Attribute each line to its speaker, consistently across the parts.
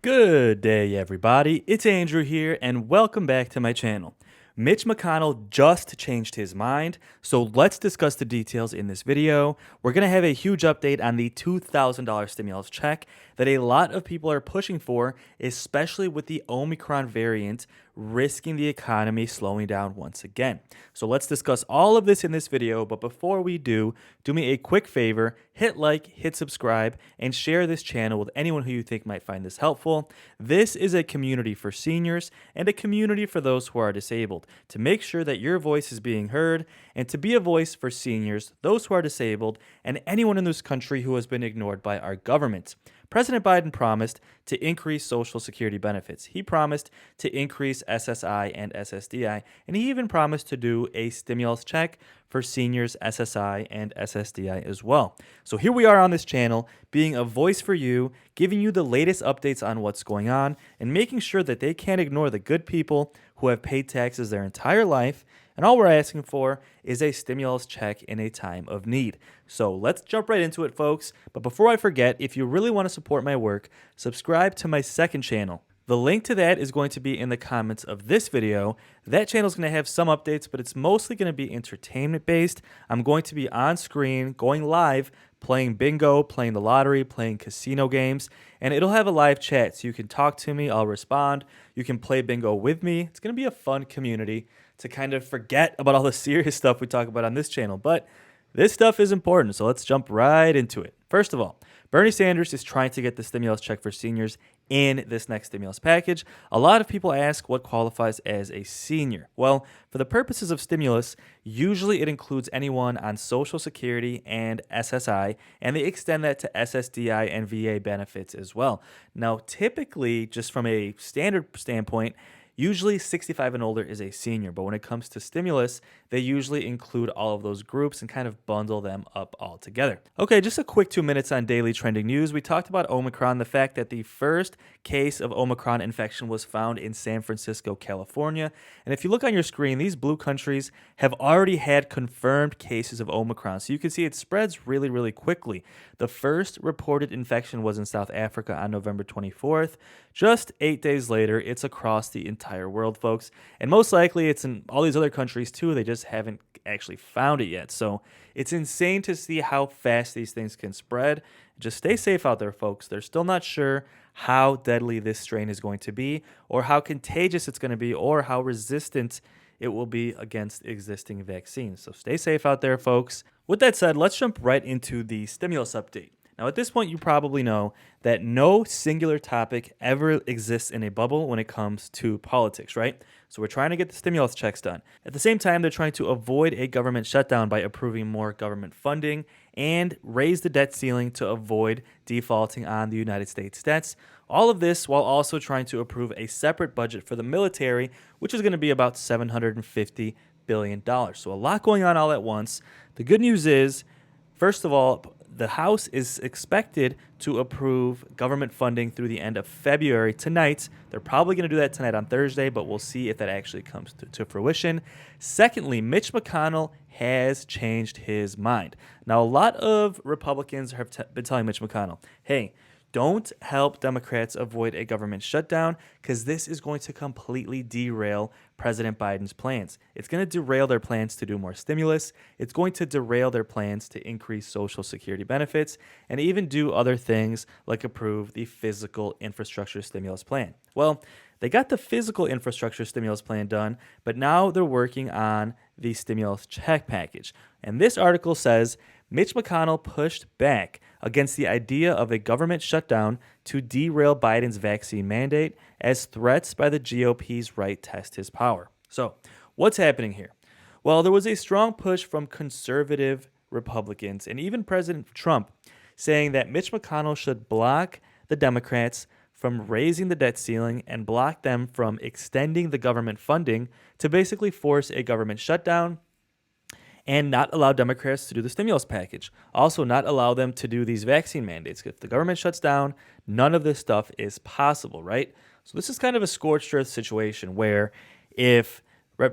Speaker 1: Good day, everybody. It's Andrew here, and welcome back to my channel. Mitch McConnell just changed his mind, so let's discuss the details in this video. We're going to have a huge update on the $2,000 stimulus check that a lot of people are pushing for, especially with the Omicron variant risking the economy slowing down once again. So let's discuss all of this in this video, but before we do me a quick favor, hit like, hit subscribe, and share this channel with anyone who you think might find this helpful. This is a community for seniors and a community for those who are disabled, to make sure that your voice is being heard and to be a voice for seniors, those who are disabled, and anyone in this country who has been ignored by our government. President Biden promised to increase Social Security benefits. He promised to increase SSI and ssdi, and he even promised to do a stimulus check for seniors, SSI and ssdi as well. So here we are on this channel, being a voice for you, giving you the latest updates on what's going on, and making sure that they can't ignore the good people who have paid taxes their entire life. And all we're asking for is a stimulus check in a time of need. So let's jump right into it, folks. But before I forget, if you really want to support my work, subscribe to my second channel. The link to that is going to be in the comments of this video. That channel is going to have some updates, but it's mostly going to be entertainment based. I'm going to be on screen, going live, playing bingo, playing the lottery, playing casino games, and it'll have a live chat. So you can talk to me, I'll respond. You can play bingo with me. It's going to be a fun community to kind of forget about all the serious stuff we talk about on this channel. But this stuff is important, so let's jump right into it. First of all, Bernie Sanders is trying to get the stimulus check for seniors in this next stimulus package. A lot of people ask what qualifies as a senior. Well, for the purposes of stimulus, usually it includes anyone on Social Security and SSI, and they extend that to SSDI and VA benefits as well. Now, typically, just from a standard standpoint, usually 65 and older is a senior, but when it comes to stimulus, they usually include all of those groups and kind of bundle them up all together. Okay, just a quick 2 minutes on daily trending news. We talked about Omicron, the fact that the first case of Omicron infection was found in San Francisco, California. And if you look on your screen, these blue countries have already had confirmed cases of Omicron. So you can see it spreads really, really quickly. The first reported infection was in South Africa on November 24th. Just 8 days later, it's across the entire world, folks. And most likely it's in all these other countries too. They just haven't actually found it yet. So it's insane to see how fast these things can spread. Just stay safe out there, folks. They're still not sure how deadly this strain is going to be, or how contagious it's going to be, or how resistant it will be against existing vaccines. So stay safe out there, folks. With that said, let's jump right into the stimulus update. Now, at this point, you probably know that no singular topic ever exists in a bubble when it comes to politics, right? So we're trying to get the stimulus checks done. At the same time, they're trying to avoid a government shutdown by approving more government funding and raise the debt ceiling to avoid defaulting on the United States debts. All of this while also trying to approve a separate budget for the military, which is going to be about $750 billion. So a lot going on all at once. The good news is, first of all, the House is expected to approve government funding through the end of February tonight. They're probably going to do that tonight on Thursday, but we'll see if that actually comes to fruition. Secondly, Mitch McConnell has changed his mind. Now, a lot of Republicans have been telling Mitch McConnell, hey, don't help Democrats avoid a government shutdown because this is going to completely derail President Biden's plans. It's going to derail their plans to do more stimulus. It's going to derail their plans to increase Social Security benefits and even do other things like approve the physical infrastructure stimulus plan. Well, they got the physical infrastructure stimulus plan done, but now they're working on the stimulus check package. And this article says Mitch McConnell pushed back against the idea of a government shutdown to derail Biden's vaccine mandate as threats by the GOP's right test his power. So, what's happening here? Well, there was a strong push from conservative Republicans and even President Trump saying that Mitch McConnell should block the Democrats from raising the debt ceiling and block them from extending the government funding to basically force a government shutdown and not allow Democrats to do the stimulus package. Also, not allow them to do these vaccine mandates. If the government shuts down, none of this stuff is possible, right? So this is kind of a scorched earth situation where if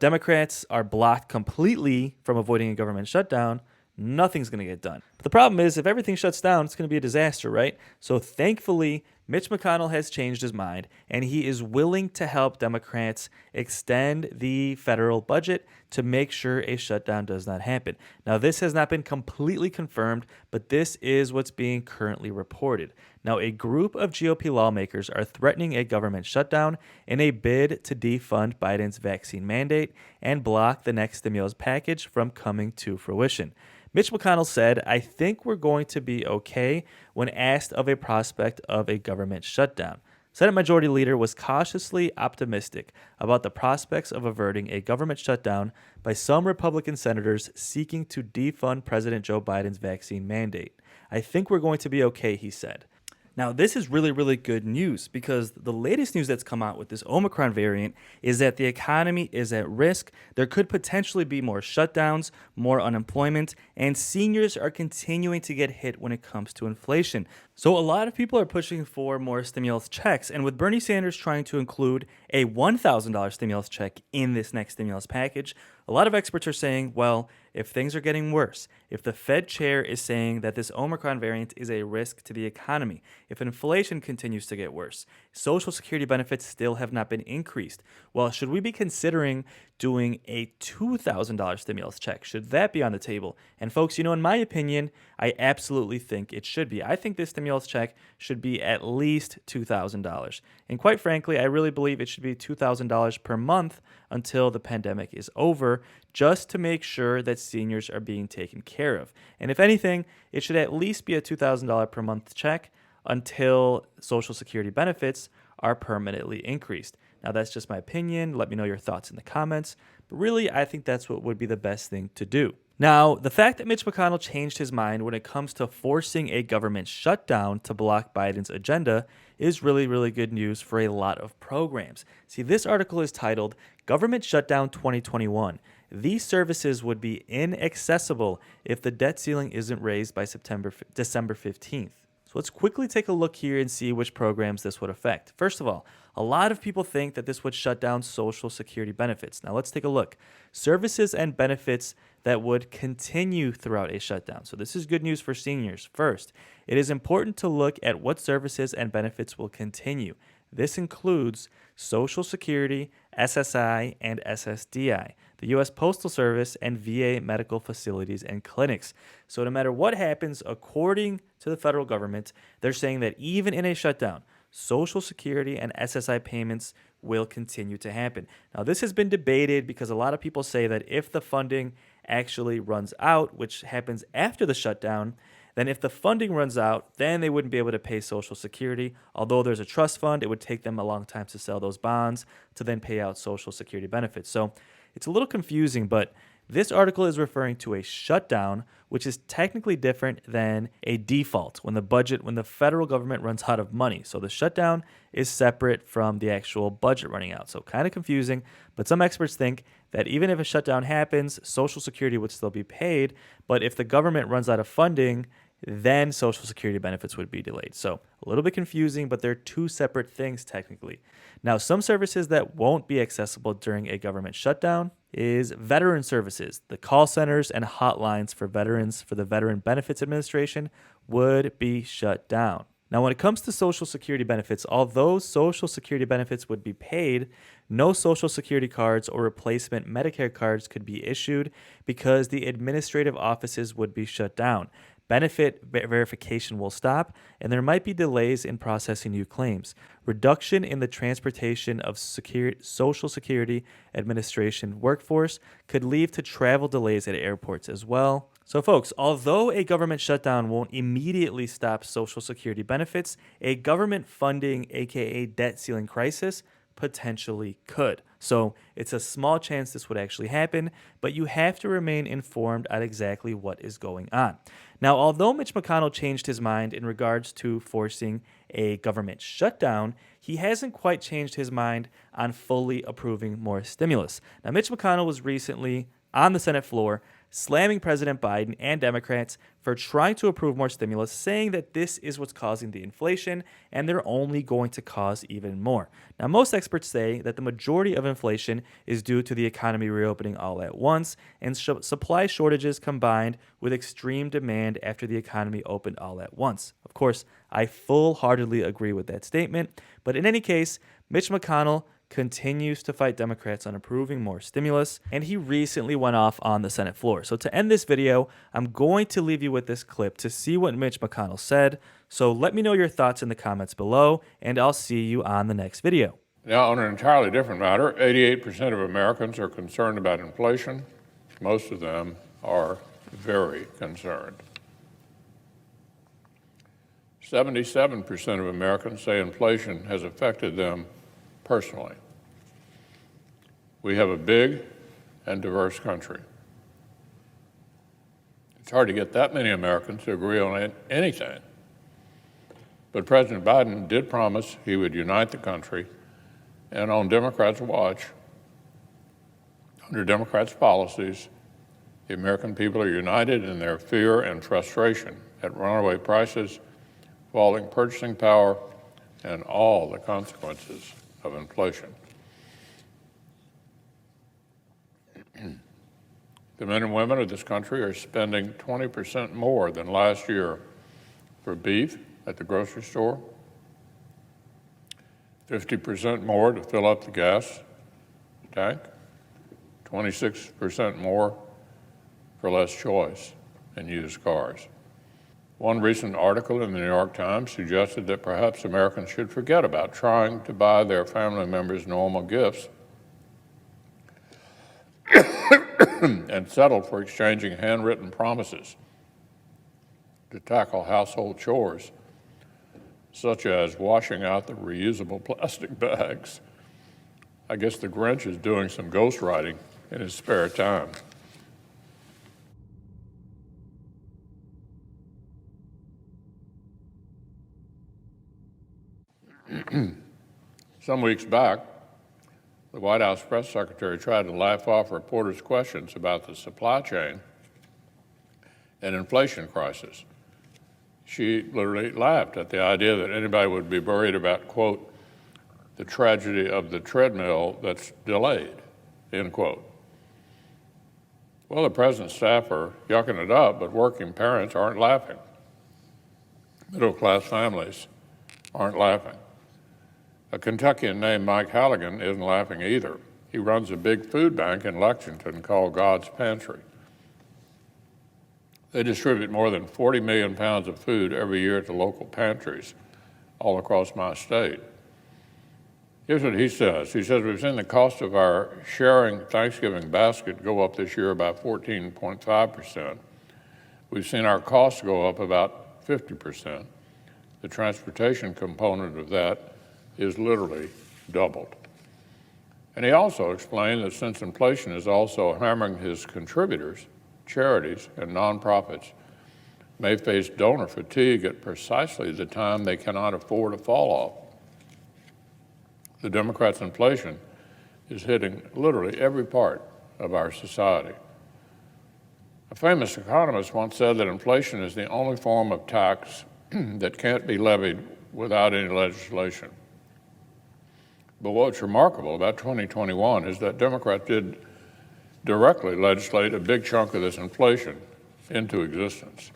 Speaker 1: Democrats are blocked completely from avoiding a government shutdown, nothing's going to get done. But the problem is if everything shuts down, it's going to be a disaster, right? So thankfully, Mitch McConnell has changed his mind, and he is willing to help Democrats extend the federal budget to make sure a shutdown does not happen. Now, this has not been completely confirmed, but this is what's being currently reported. Now, a group of GOP lawmakers are threatening a government shutdown in a bid to defund Biden's vaccine mandate and block the next stimulus package from coming to fruition. Mitch McConnell said, "I think we're going to be okay," when asked of a prospect of a government shutdown. Senate Majority Leader was cautiously optimistic about the prospects of averting a government shutdown by some Republican senators seeking to defund President Joe Biden's vaccine mandate. "I think we're going to be okay," he said. Now, this is really, really good news because the latest news that's come out with this Omicron variant is that the economy is at risk. There could potentially be more shutdowns, more unemployment, and seniors are continuing to get hit when it comes to inflation. So a lot of people are pushing for more stimulus checks, and with Bernie Sanders trying to include a $1,000 stimulus check in this next stimulus package, a lot of experts are saying, well, if things are getting worse, if the Fed chair is saying that this Omicron variant is a risk to the economy, if inflation continues to get worse, Social Security benefits still have not been increased, well, should we be considering doing a $2,000 stimulus check? Should that be on the table? And folks, in my opinion, I absolutely think it should be. I think this stimulus check should be at least $2,000. And quite frankly, I really believe it should be $2,000 per month until the pandemic is over, just to make sure that seniors are being taken care of. And if anything, it should at least be a $2,000 per month check until Social Security benefits are permanently increased. Now, that's just my opinion. Let me know your thoughts in the comments. But really, I think that's what would be the best thing to do. Now, the fact that Mitch McConnell changed his mind when it comes to forcing a government shutdown to block Biden's agenda is really, really good news for a lot of programs. See, this article is titled Government Shutdown 2021. These services would be inaccessible if the debt ceiling isn't raised by December 15th. So let's quickly take a look here and see which programs this would affect. First of all, a lot of people think that this would shut down Social Security benefits. Now let's take a look. Services and benefits that would continue throughout a shutdown. So this is good news for seniors. First, it is important to look at what services and benefits will continue. This includes Social Security, SSI, and SSDI, the U.S. Postal Service, and VA medical facilities and clinics. So no matter what happens, according to the federal government, they're saying that even in a shutdown, Social Security and SSI payments will continue to happen. Now, this has been debated because a lot of people say that if the funding actually runs out, which happens after the shutdown, then if the funding runs out, then they wouldn't be able to pay Social Security. Although there's a trust fund, it would take them a long time to sell those bonds to then pay out Social Security benefits. So it's a little confusing, but this article is referring to a shutdown, which is technically different than a default when the federal government runs out of money. So the shutdown is separate from the actual budget running out. So kind of confusing, but some experts think that even if a shutdown happens, Social Security would still be paid. But if the government runs out of funding, then Social Security benefits would be delayed. So a little bit confusing, but they're two separate things technically. Now, some services that won't be accessible during a government shutdown is veteran services. The call centers and hotlines for veterans for the Veteran Benefits Administration would be shut down. Now, when it comes to Social Security benefits, although Social Security benefits would be paid, no Social Security cards or replacement Medicare cards could be issued because the administrative offices would be shut down. Benefit verification will stop, and there might be delays in processing new claims. Reduction in the transportation of Social Security Administration workforce could lead to travel delays at airports as well. So folks, although a government shutdown won't immediately stop Social Security benefits, a government funding, aka debt ceiling crisis, potentially could. So it's a small chance this would actually happen, but you have to remain informed on exactly what is going on. Now, although Mitch McConnell changed his mind in regards to forcing a government shutdown, he hasn't quite changed his mind on fully approving more stimulus. Now, Mitch McConnell was recently on the Senate floor slamming President Biden and Democrats for trying to approve more stimulus, saying that this is what's causing the inflation and they're only going to cause even more. Now, most experts say that the majority of inflation is due to the economy reopening all at once and supply shortages combined with extreme demand after the economy opened all at once. Of course, I full-heartedly agree with that statement, but in any case, Mitch McConnell continues to fight Democrats on approving more stimulus, and he recently went off on the Senate floor. So to end this video, I'm going to leave you with this clip to see what Mitch McConnell said. So let me know your thoughts in the comments below, and I'll see you on the next video.
Speaker 2: Now, on an entirely different matter, 88% of Americans are concerned about inflation. Most of them are very concerned. 77% of Americans say inflation has affected them personally. We have a big and diverse country. It's hard to get that many Americans to agree on anything. But President Biden did promise he would unite the country, and on Democrats' watch, under Democrats' policies, the American people are united in their fear and frustration at runaway prices, falling purchasing power, and all the consequences of inflation. The men and women of this country are spending 20% more than last year for beef at the grocery store, 50% more to fill up the gas tank, 26% more for less choice in used cars. One recent article in the New York Times suggested that perhaps Americans should forget about trying to buy their family members normal gifts and settle for exchanging handwritten promises to tackle household chores, such as washing out the reusable plastic bags. I guess the Grinch is doing some ghostwriting in his spare time. Some weeks back, the White House press secretary tried to laugh off reporters' questions about the supply chain and inflation crisis. She literally laughed at the idea that anybody would be worried about, quote, the tragedy of the treadmill that's delayed, end quote. Well, the president's staff are yucking it up, but working parents aren't laughing. Middle-class families aren't laughing. A Kentuckian named Mike Halligan isn't laughing either. He runs a big food bank in Lexington called God's Pantry. They distribute more than 40 million pounds of food every year to local pantries all across my state. Here's what he says. He says, we've seen the cost of our sharing Thanksgiving basket go up this year about 14.5%. We've seen our costs go up about 50%. The transportation component of that is literally doubled. And he also explained that since inflation is also hammering his contributors, charities and nonprofits may face donor fatigue at precisely the time they cannot afford to fall off. The Democrats' inflation is hitting literally every part of our society. A famous economist once said that inflation is the only form of tax that can't be levied without any legislation. But what's remarkable about 2021 is that Democrats did directly legislate a big chunk of this inflation into existence.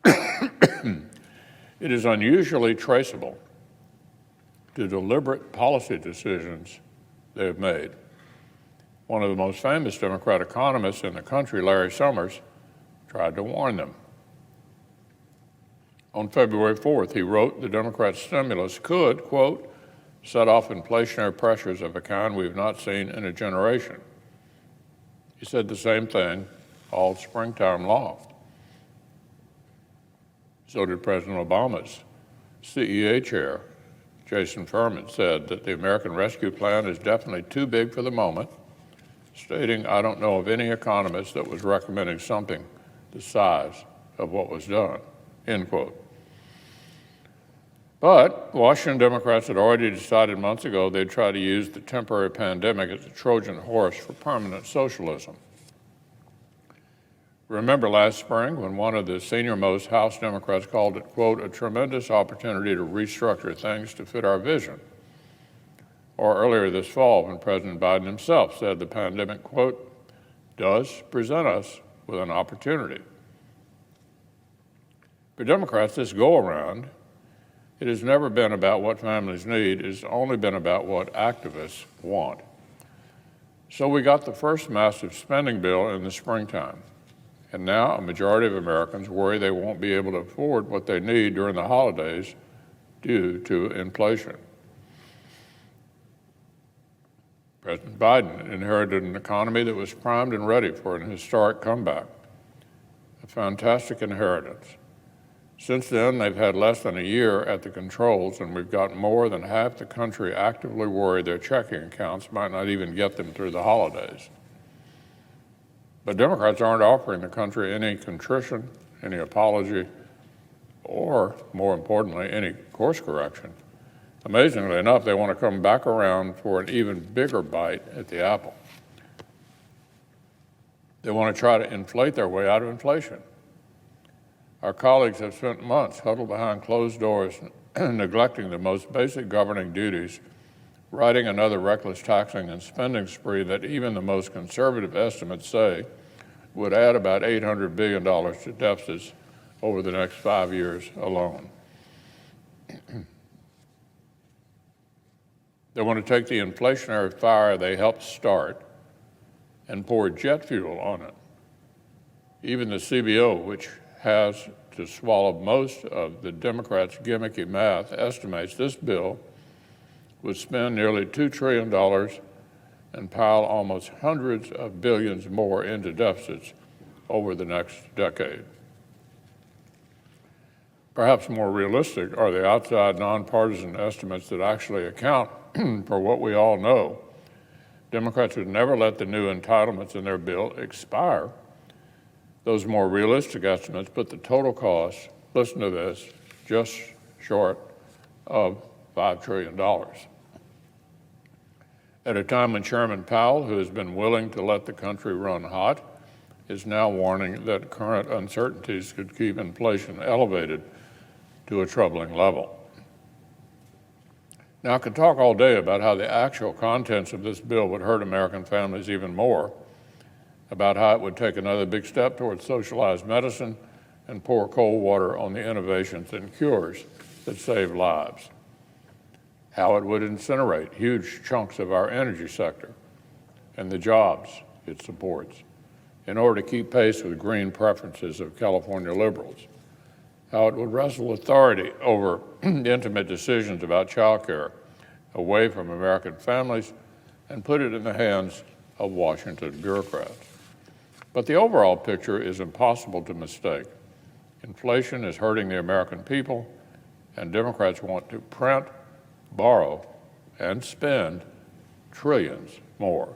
Speaker 2: It is unusually traceable to deliberate policy decisions they have made. One of the most famous Democrat economists in the country, Larry Summers, tried to warn them. On February 4th, he wrote the Democrat stimulus could, quote, set off inflationary pressures of a kind we've not seen in a generation. He said the same thing all springtime long. So did President Obama's CEA chair, Jason Furman, said that the American Rescue Plan is definitely too big for the moment, stating, I don't know of any economist that was recommending something the size of what was done, end quote. But Washington Democrats had already decided months ago they'd try to use the temporary pandemic as a Trojan horse for permanent socialism. Remember last spring when one of the senior-most House Democrats called it, quote, a tremendous opportunity to restructure things to fit our vision. Or earlier this fall when President Biden himself said the pandemic, quote, does present us with an opportunity. For Democrats, this go-around, it has never been about what families need. It's only been about what activists want. So we got the first massive spending bill in the springtime. And now a majority of Americans worry they won't be able to afford what they need during the holidays due to inflation. President Biden inherited an economy that was primed and ready for an historic comeback, a fantastic inheritance. Since then, they've had less than a year at the controls, and we've got more than half the country actively worried their checking accounts might not even get them through the holidays. But Democrats aren't offering the country any contrition, any apology, or, more importantly, any course correction. Amazingly enough, they want to come back around for an even bigger bite at the apple. They want to try to inflate their way out of inflation. Our colleagues have spent months huddled behind closed doors, neglecting the most basic governing duties, writing another reckless taxing and spending spree that even the most conservative estimates say would add about $800 billion to deficits over the next 5 years alone. They want to take the inflationary fire they helped start and pour jet fuel on it. Even the CBO, which has to swallow most of the Democrats' gimmicky math, estimates this bill would spend nearly $2 trillion and pile almost hundreds of billions more into deficits over the next decade. Perhaps more realistic are the outside nonpartisan estimates that actually account for what we all know. Democrats would never let the new entitlements in their bill expire. Those more realistic estimates put the total cost, listen to this, just short of $5 trillion. At a time when Chairman Powell, who has been willing to let the country run hot, is now warning that current uncertainties could keep inflation elevated to a troubling level. Now, I could talk all day about how the actual contents of this bill would hurt American families even more, about how it would take another big step towards socialized medicine and pour cold water on the innovations and cures that save lives, how it would incinerate huge chunks of our energy sector and the jobs it supports in order to keep pace with green preferences of California liberals, how it would wrestle authority over intimate decisions about child care away from American families and put it in the hands of Washington bureaucrats. But the overall picture is impossible to mistake. Inflation is hurting the American people, and Democrats want to print, borrow, and spend trillions more.